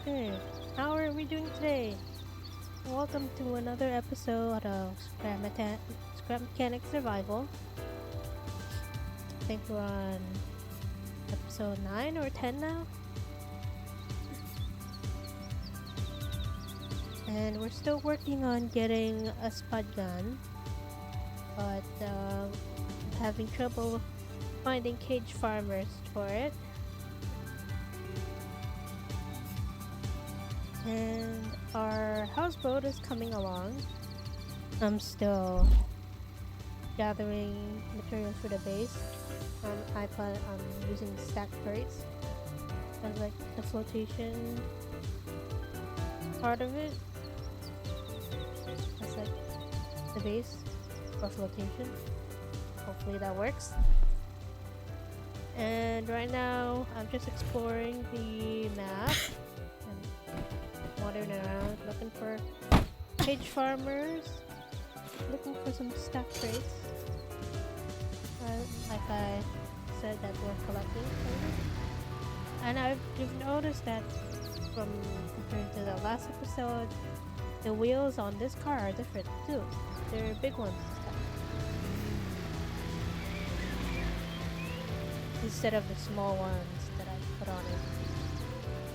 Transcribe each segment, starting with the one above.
Okay, how are we doing today? Welcome to another episode of Scrap Mechanic Survival. I think we're on episode 9 or 10 now. And we're still working on getting a spud gun, but having trouble finding cage farmers for it. And our houseboat is coming along. I'm still gathering materials for the base. I plan on using stack crates as like the flotation part of it. That's like the base for flotation. Hopefully that works. And right now I'm just exploring the map. Wandering around looking for cage farmers, looking for some stack crates. Like I said that we're collecting. And you've noticed that from compared to the last episode, the wheels on this car are different too. They're big ones instead of the small ones that I put on it.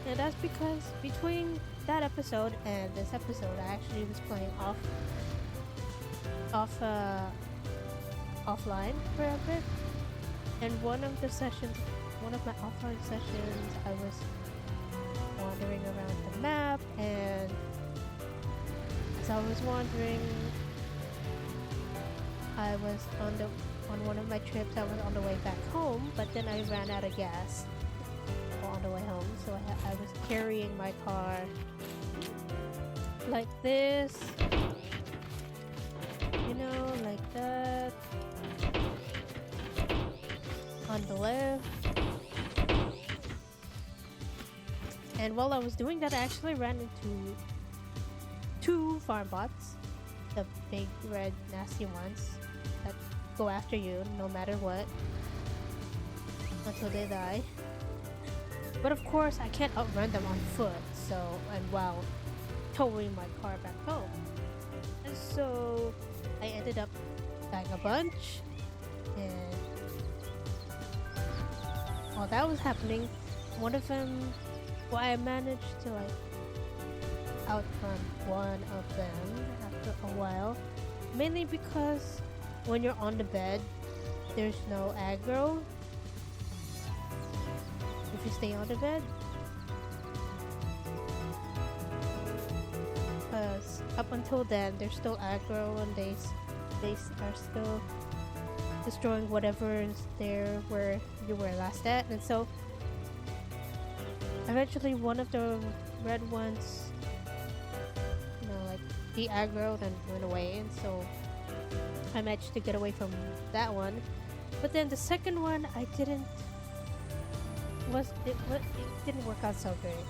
And that's because between that episode and this episode, I actually was playing offline for a bit. And one of my offline sessions, I was wandering around the map, and as I was wandering, I was on one of my trips. I was on the way back home, but then I ran out of gas on the way home, so I was carrying my car like this, like that, on the left. And while I was doing that, I actually ran into two farm bots, the big red nasty ones that go after you no matter what until they die. But of course, I can't outrun them on foot, and while towing my car back home. And so I ended up dying a bunch, and while that was happening, I managed to outrun one of them after a while, mainly because when you're on the bed, there's no aggro if you stay on the bed, because up until then there's still aggro and they are still destroying whatever is there where you were last at. And so eventually one of the red ones de-aggroed and went away, and so I managed to get away from that one. But then the second one, it didn't work out so great.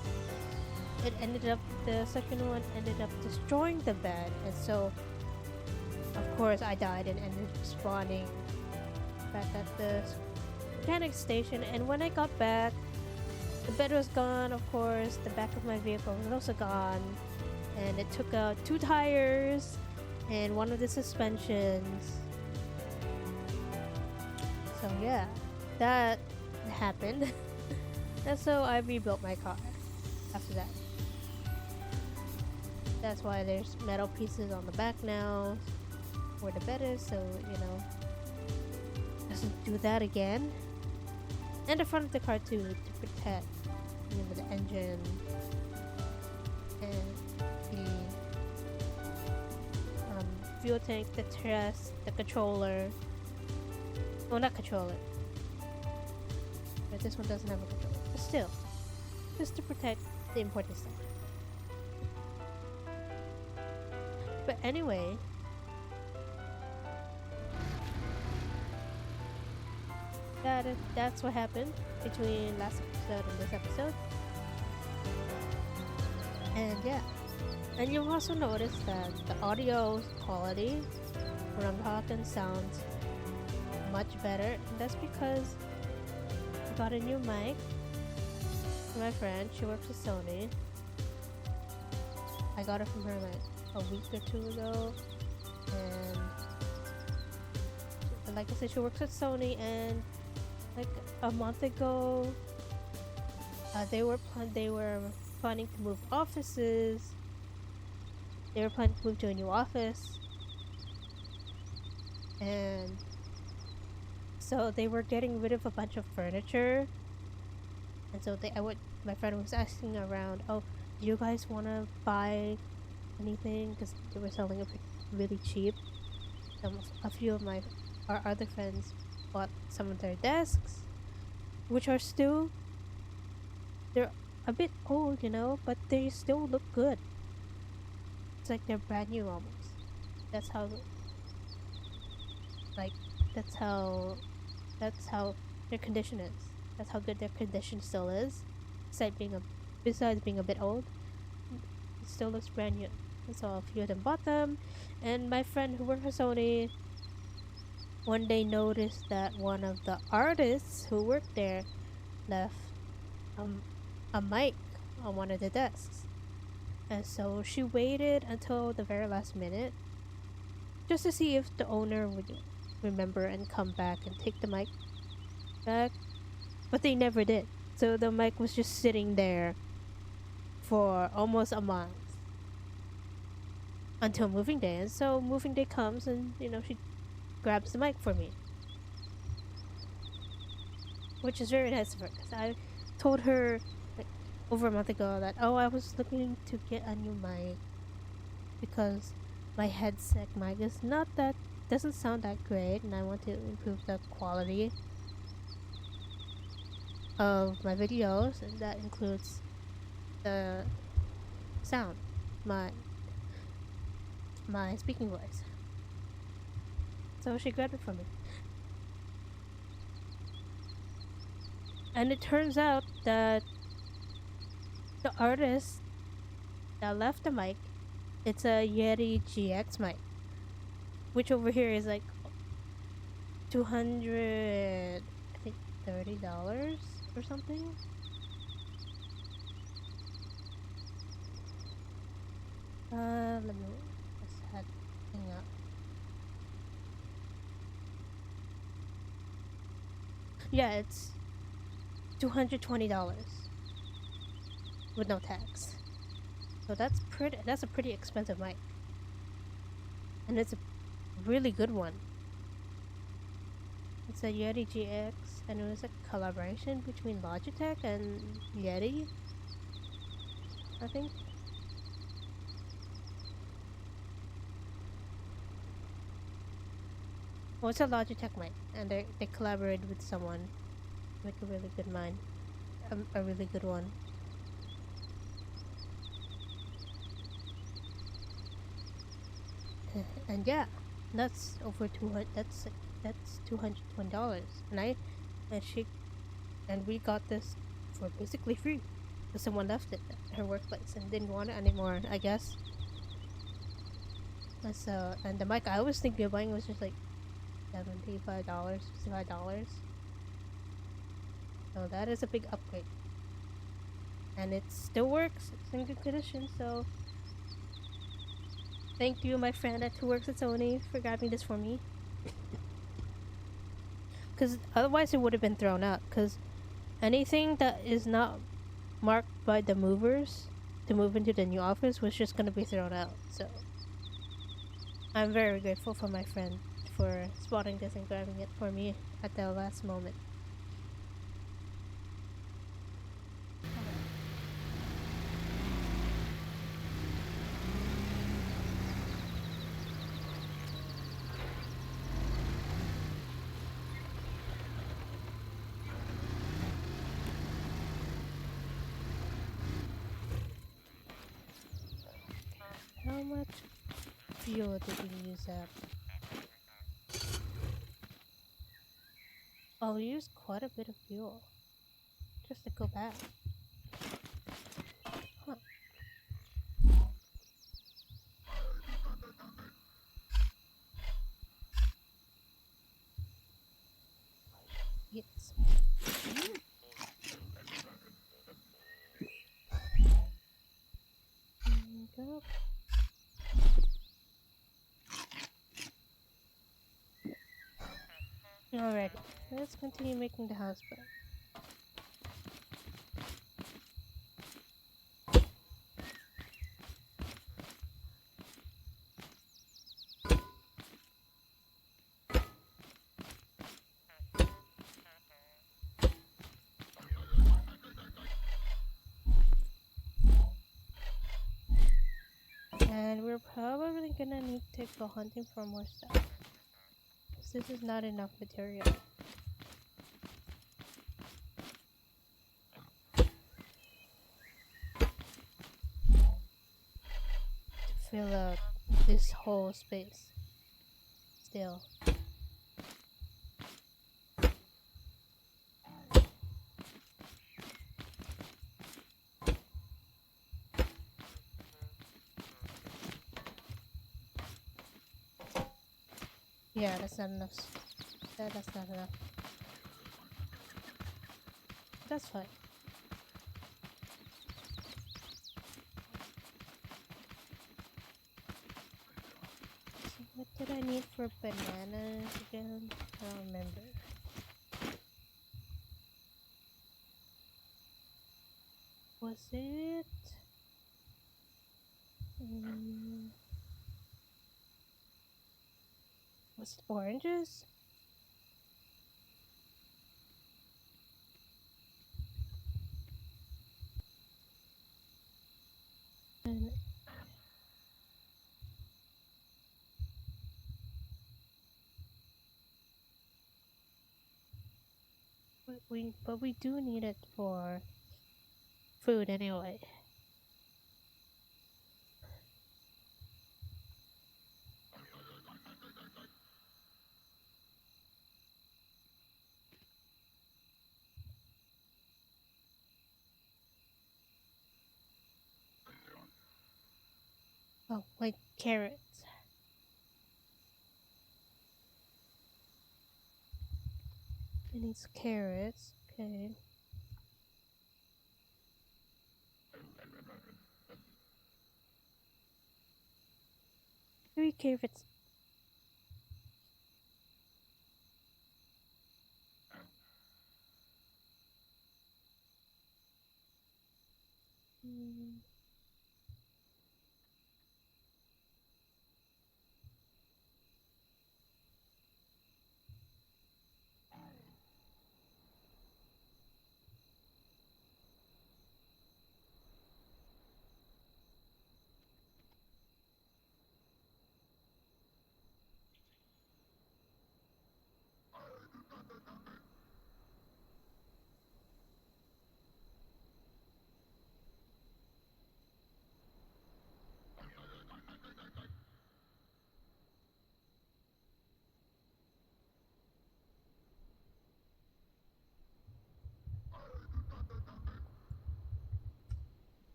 The second one ended up destroying the bed, and so of course I died and ended up spawning back at the mechanic station. And when I got back, the bed was gone, of course, the back of my vehicle was also gone, and it took out 2 tires and one of the suspensions. So yeah, that happened. And so I rebuilt my car after that. That's why there's metal pieces on the back now where the bed is, so doesn't do that again. And the front of the car too, to protect the engine and the fuel tank, the truss, the controller. Well, not controller, but this one doesn't have a controller. But still, just to protect the important stuff. But anyway, that's what happened between last episode and this episode. And yeah, and you'll also notice that the audio quality when I'm talking sounds much better, and that's because I got a new mic from my friend. She works at Sony, I got it from her like a week or two ago, and like I said, she works at Sony, and like a month ago, they were planning to move offices. They were planning to move to a new office, and so they were getting rid of a bunch of furniture. And so my friend was asking around, oh, do you guys want to buy anything? Because they were selling it really cheap. A few of our other friends bought some of their desks, which are still, they're a bit old, but they still look good. It's like they're brand new almost. That's how, like, that's how, that's how their condition is. That's how good their condition still is. Besides being a bit old, it still looks brand new. And so a few of them bought them, and my friend who worked for Sony one day noticed that one of the artists who worked there left a mic on one of the desks. And so she waited until the very last minute just to see if the owner would remember and come back and take the mic back. But they never did. So the mic was just sitting there for almost a month until moving day. And so moving day comes, and she grabs the mic for me, which is very nice of her, because I told her like over a month ago that, oh, I was looking to get a new mic because my headset mic is not that, doesn't sound that great, and I want to improve the quality of my videos, and that includes the sound, my speaking voice. So she grabbed it from me. And it turns out that the artist that left the mic, it's a Yeti GX mic, which over here is like $230 or something. Let me just head thing up. Yeah, it's $220 with no tax. So that's a pretty expensive mic. And it's a really good one. It's a Yeti GX, and it was a collaboration between Logitech and Yeti, I think. Well, it's a Logitech mic, and they collaborated with someone to make a really good mic, a really good one. And yeah, that's over that's $220, and we got this for basically free, because someone left it at her workplace and didn't want it anymore, I guess. And so, and the mic I was thinking of buying was just like $75, $65. So that is a big upgrade, and it still works. It's in good condition. So thank you, my friend who works at Sony, for grabbing this for me. Because otherwise it would have been thrown out. Because anything that is not marked by the movers to move into the new office was just going to be thrown out. So I'm very grateful for my friend for spotting this and grabbing it for me at the last moment. How much fuel did we use up? Oh, we used quite a bit of fuel just to go back. Huh. Yes. up. Alrighty, let's continue making the house better. And we're probably gonna need to go hunting for more stuff. Because this is not enough material. To fill out this whole space. Still. Yeah, that's not enough. That's not enough. That's fine. So what did I need for bananas again? I don't remember. Was it? Was it oranges? And but we do need it for food anyway. Oh, like carrots. It needs carrots. Okay. 3 carrots. Mm.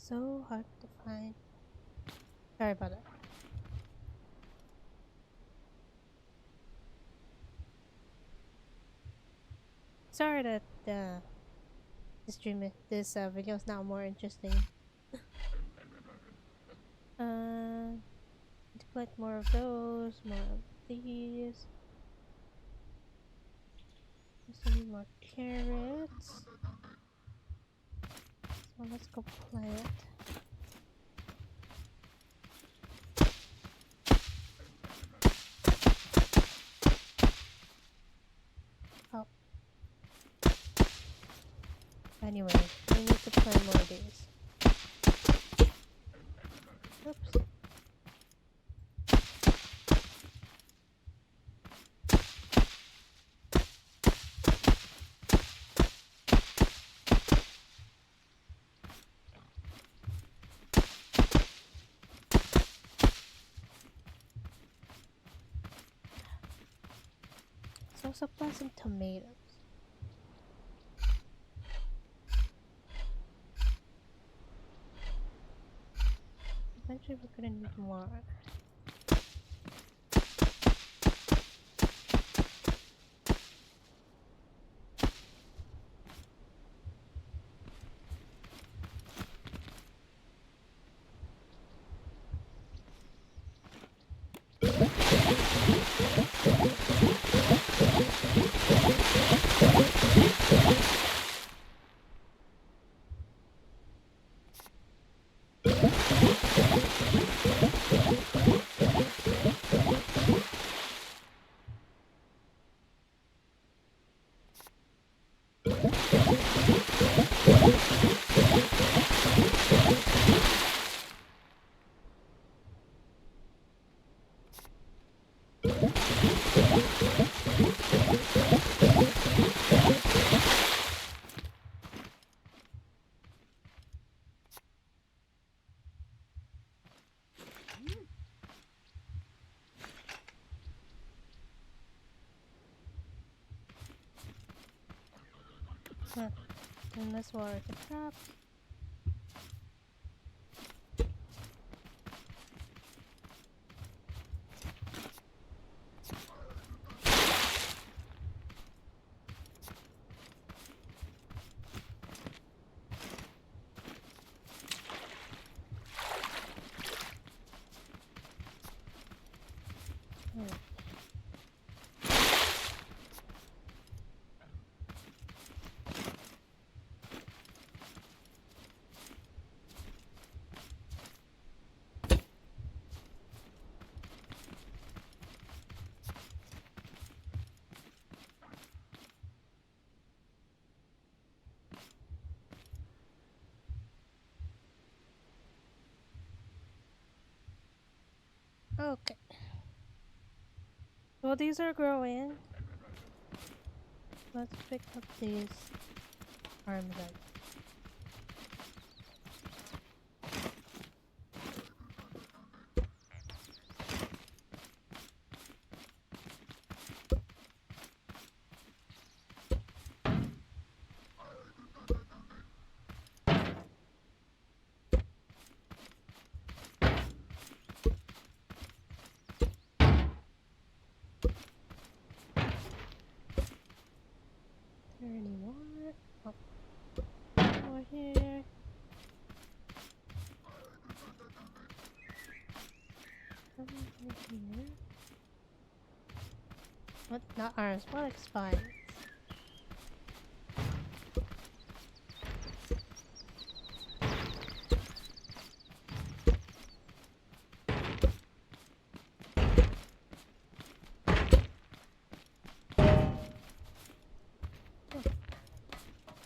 So hard to find. Sorry about that. Sorry that this video is now more interesting. To collect more of those, more of these. Also need more carrots. So let's go plant. Anyway, we need to plant more of these. Oops. Let's also plant some tomatoes. Eventually we're gonna need more. And let's water the crops. Okay. Well, these are growing. Let's pick up these arms out. There any more? Oh, more here. Some more here. What? Not arms, more like spines.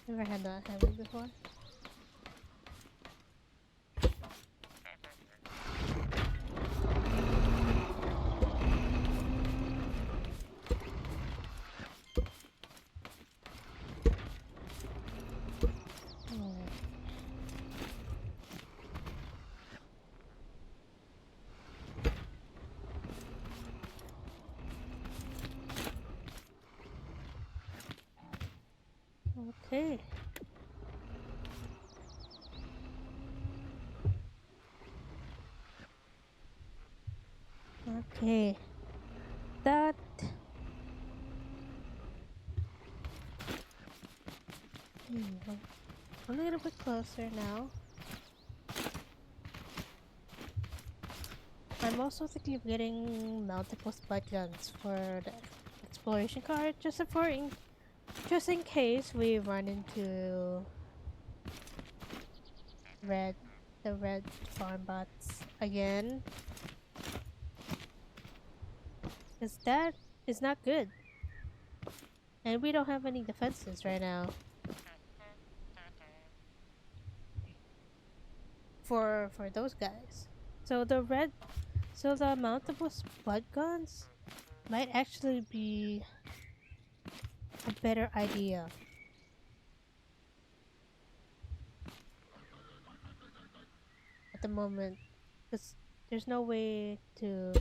Never had that heavy before. Okay. Okay. That. A little bit closer now. I'm also thinking of getting multiple spud guns for the exploration card, just in case we run into the red farm bots again. Because that is not good. And we don't have any defenses right now. for those guys. So the mountable spud guns might actually be a better idea. At the moment, because there's no way to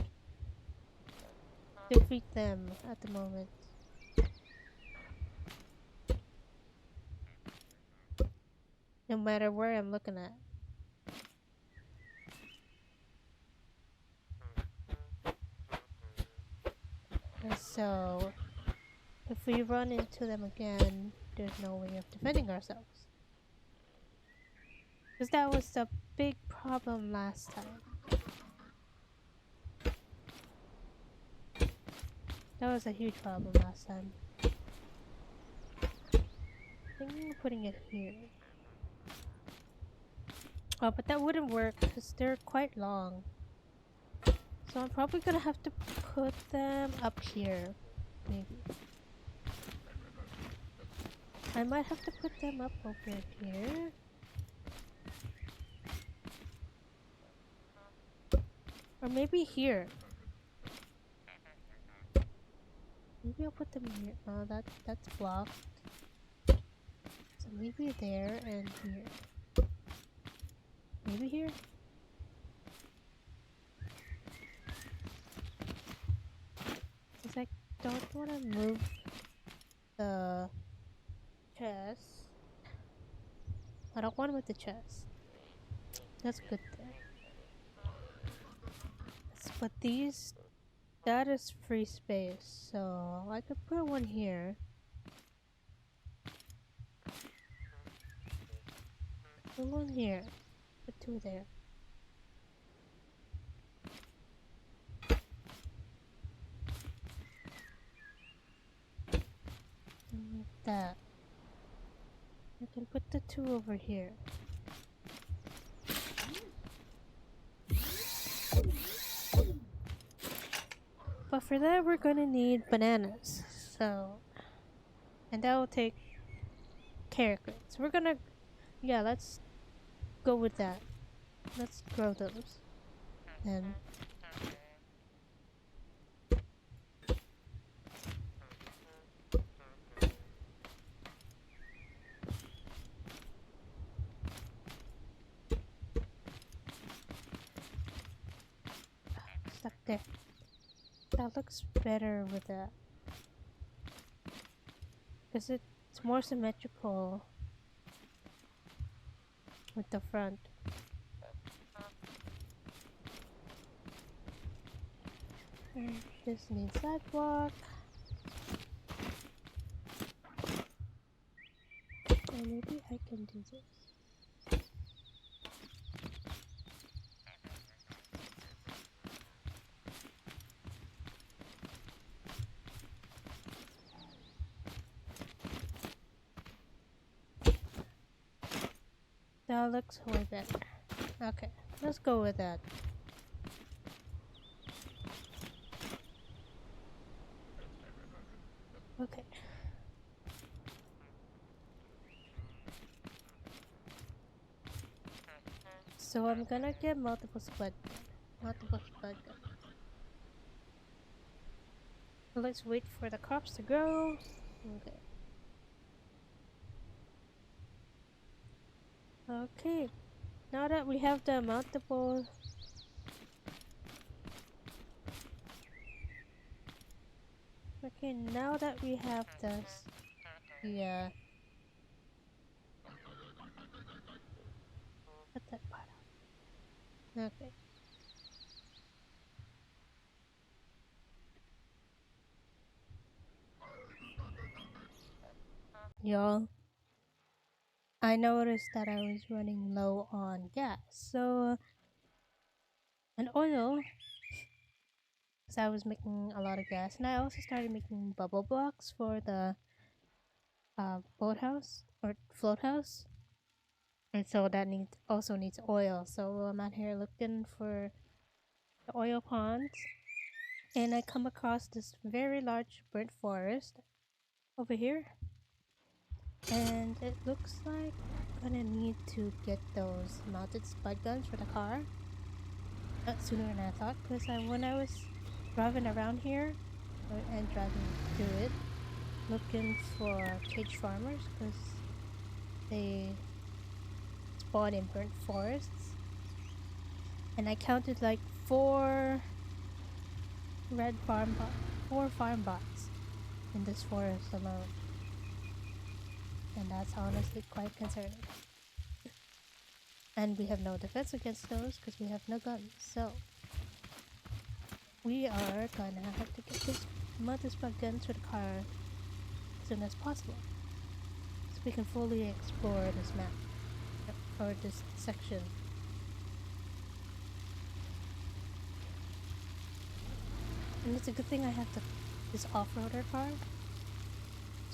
defeat them at the moment. No matter where I'm looking at. And so, if we run into them again, there's no way of defending ourselves. Because that was the big problem last time. That was a huge problem last time. Thinking of putting it here. Oh, but that wouldn't work because they're quite long. So I'm probably gonna have to put them up here. Maybe. I might have to put them up over here. Or maybe here. Maybe I'll put them here. Oh, that's blocked. So maybe there and here. Maybe here? Because I don't want to move the chest. I don't want to move the chest. That's good there. But these, that is free space. So I could put one here. Put one here. Put two there. And like that. I can put the two over here. But for that we're gonna need bananas. So, and that will take carrot crates. We're gonna, yeah, let's go with that. Let's grow those. And stuck there. That looks better with that. Because it's more symmetrical with the front. And this needs sidewalk. And maybe I can do this. That looks way better. Okay, let's go with that. Okay. So I'm gonna get multiple spud gun. Let's wait for the crops to grow. Okay. Okay. Now that we have the multiple Okay, now that we have this, yeah. Cut that part out. Okay. Y'all, I noticed that I was running low on gas, so and oil, because I was making a lot of gas, and I also started making bubble blocks for the boathouse or float house, and so that also needs oil. So I'm out here looking for the oil ponds, and I come across this very large burnt forest over here. And it looks like I'm gonna need to get those mounted spud guns for the car sooner than I thought. Because when I was driving around here and driving through it, looking for cage farmers, because they spawn in burnt forests, and I counted like red farm bot, four farm bots in this forest alone, and that's honestly quite concerning. And we have no defense against those because we have no guns. So we are gonna have to get this multi-spot guns for the car as soon as possible, so we can fully explore this map or this section. And it's a good thing I have this off-roader car,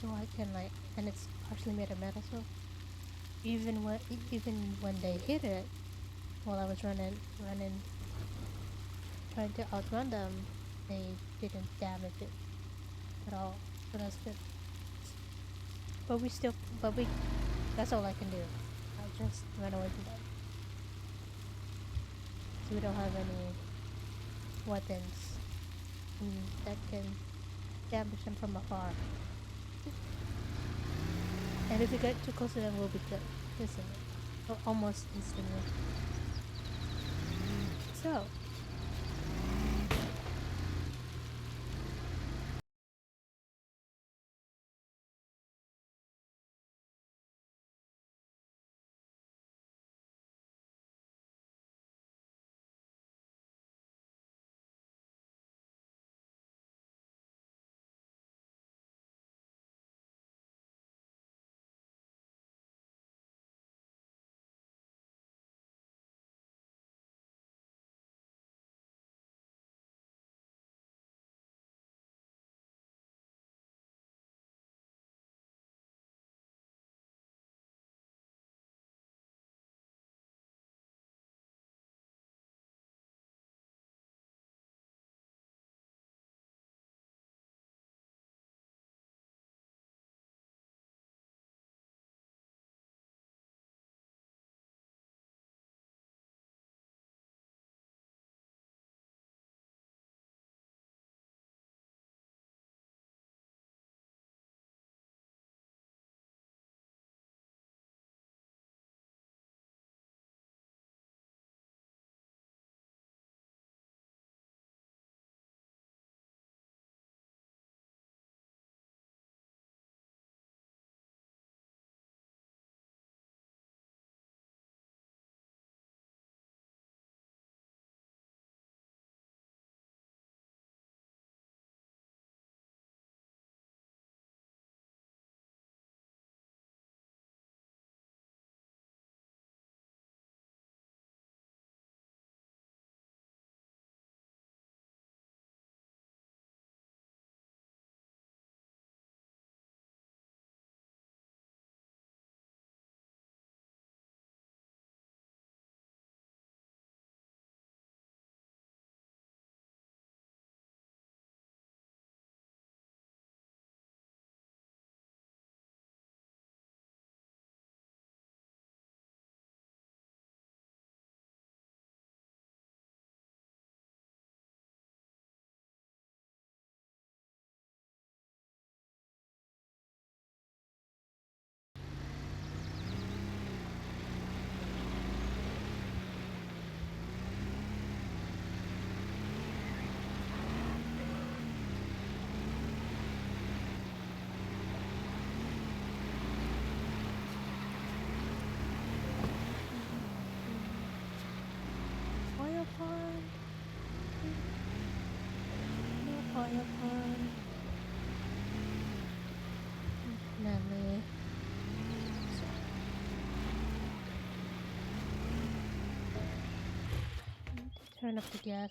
so I can and it's partially made of metal, so even when they hit it while I was running, trying to outrun them, they didn't damage it at all. So that's good. But that's all I can do. I just run away from them. So we don't have any weapons that can damage them from afar. And if we get too close to them, we'll be good. Instantly. Or almost instantly. So. Oil pond. No oil pond. Lovely. Turn up the gas.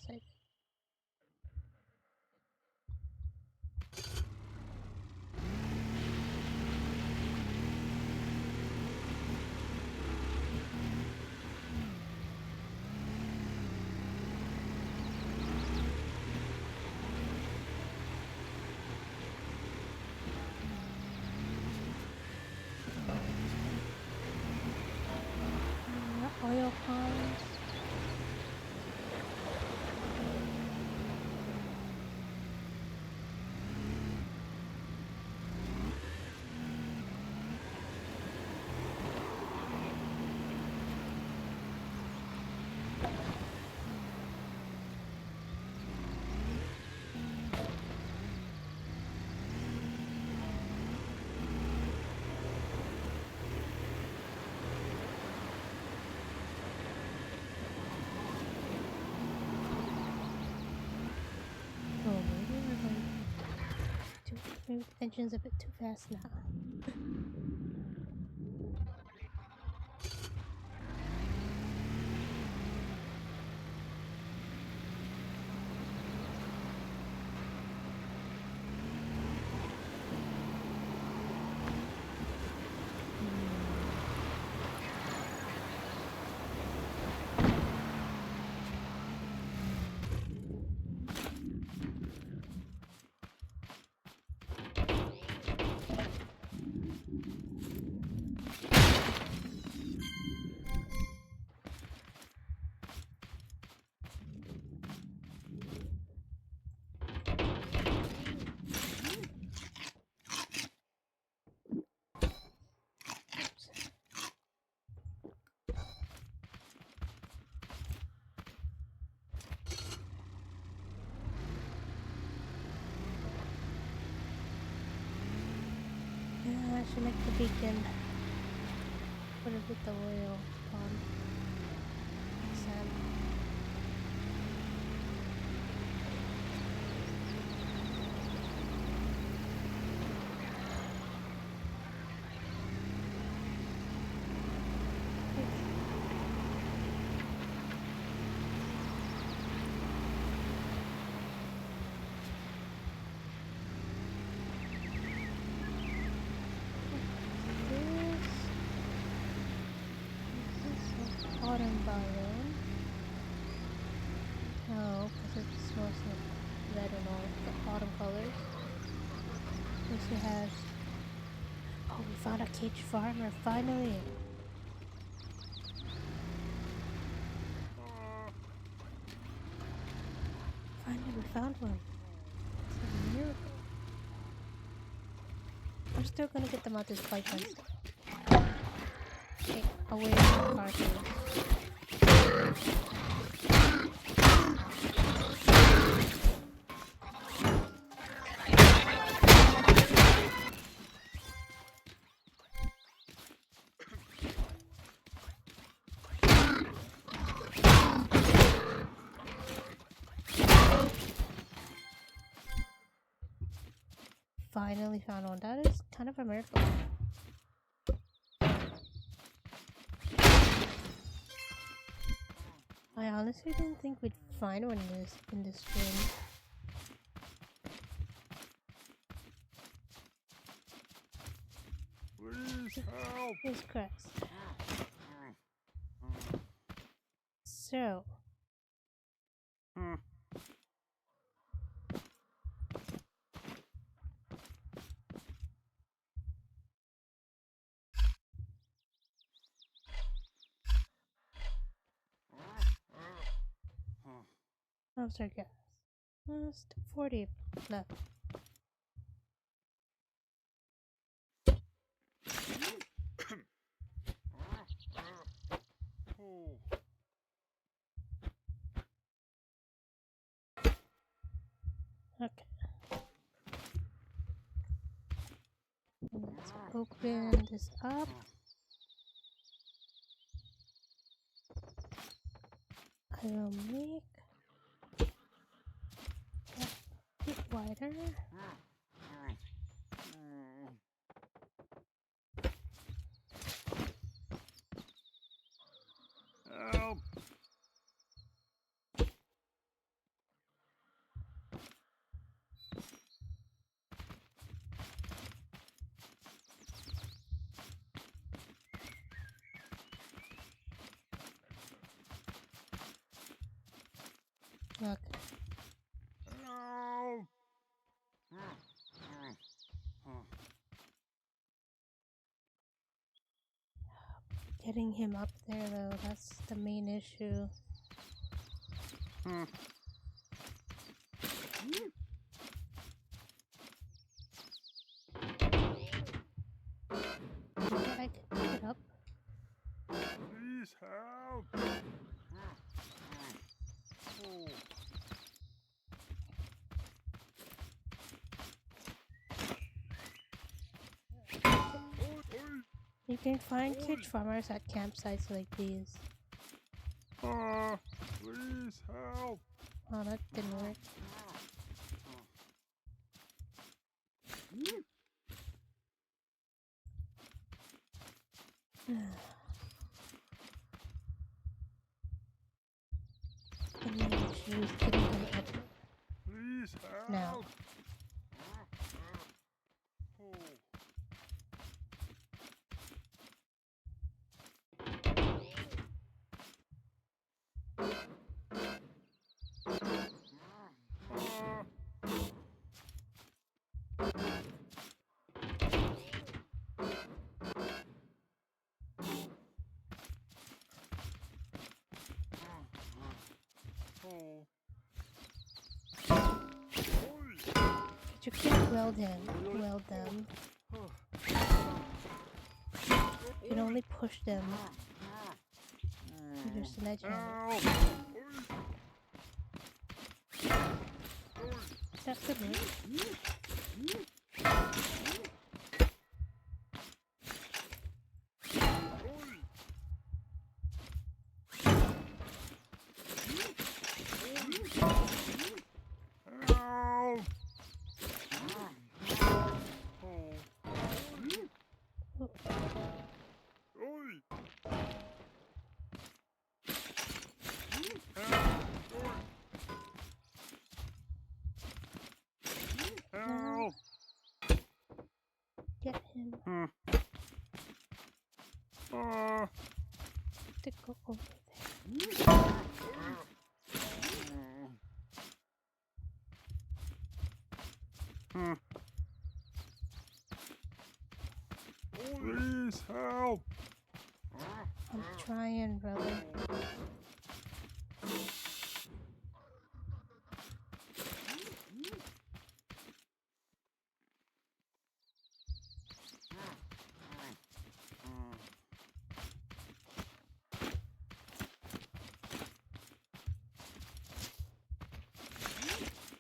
Maybe the engine's a bit too fast now. Yeah, I should make the beacon. Put a bit of oil on sand. Autumn balloon. No, because it smells like red and all the autumn colors. We also have. Oh, we found a cage farmer finally. Finally, we found one. It's a miracle. We're still gonna get them out this fight fence. Okay, away from the car too. Finally found one. That is kind of a miracle. I honestly didn't think we'd find one in this stream. Please help! Here's cracks. So. How's our gas? Just 40 left. Okay. Let's open this up. I will make that a bit wider. Help! Okay. Help! Getting him up there though, that's the main issue. I can pick it up. Please help! You can find cage farmers at campsites like these. Please help! Oh, that didn't work. She's getting them up Please help. now. But you can't weld them. You can only push them. With your sledgehammer. That could work. Help. Get him to go over there. Please help. I'm trying, brother.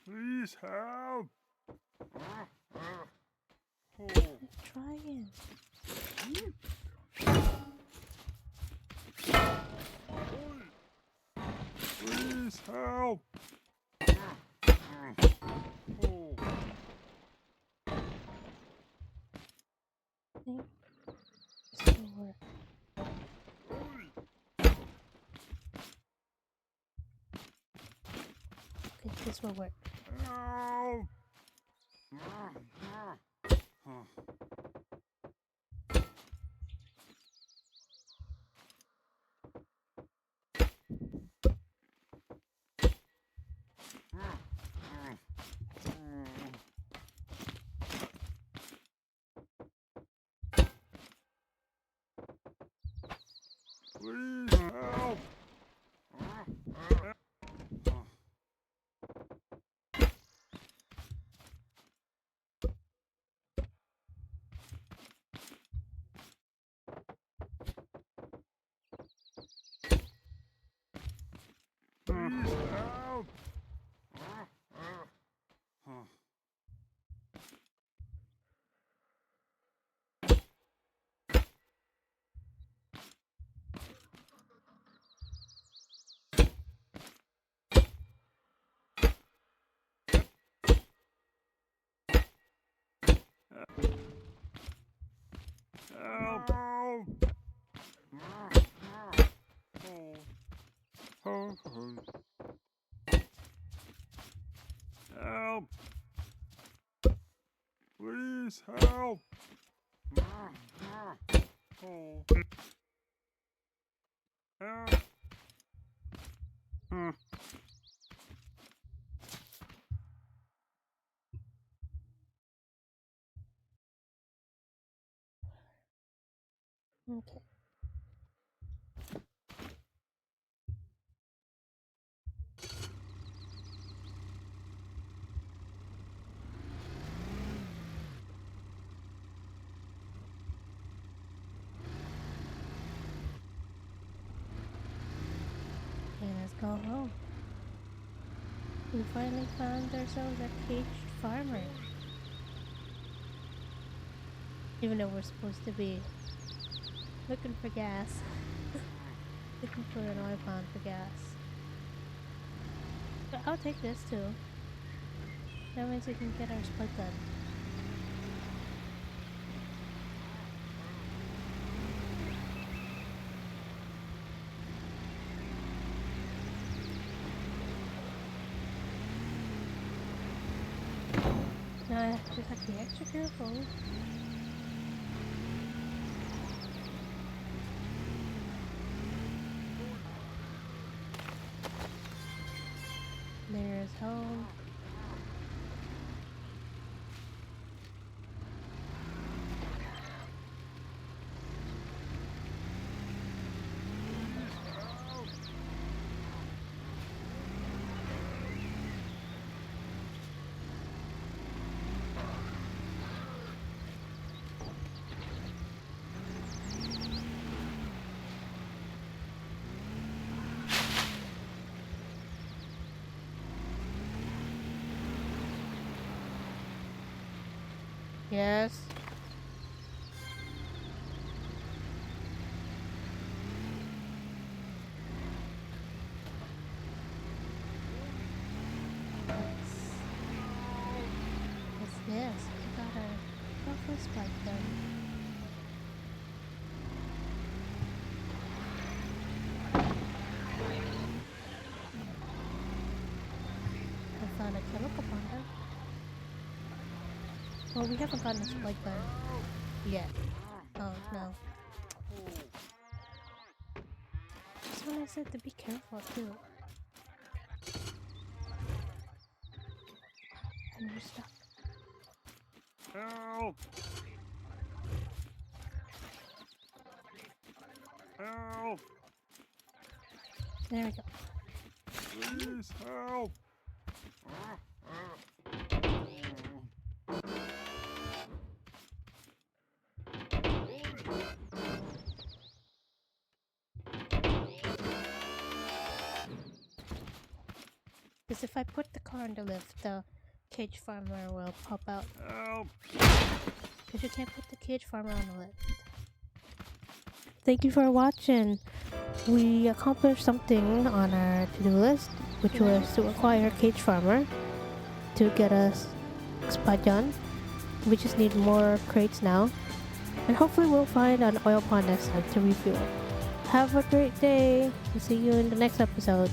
Please help. I'm trying. Please help. I think this will work. Okay, this will work. Help. Please help. Please help. Help. Help. Please help. Help. Okay. Okay, let's go home. We finally found ourselves a caged farmer. Even though we're supposed to be looking for gas. Looking for an oil pond for gas. But I'll take this too. That means we can get our split done. Now I just have to be extra careful. There's home. Yes. What's this? We got a lovely spike gun. I found a chemical ponder. Well, we haven't gotten a spike gun yet. Oh no. That's when I said to be careful too. And we're stuck. Help! Help! There we go. Please help! Because if I put the car on the lift, the cage farmer will pop out. Help! Because you can't put the cage farmer on the lift. Thank you for watching. We accomplished something on our to-do list, which was to acquire cage farmer to get us spot gun. We just need more crates now. And hopefully we'll find an oil pond next time to refuel. Have a great day. We'll see you in the next episode.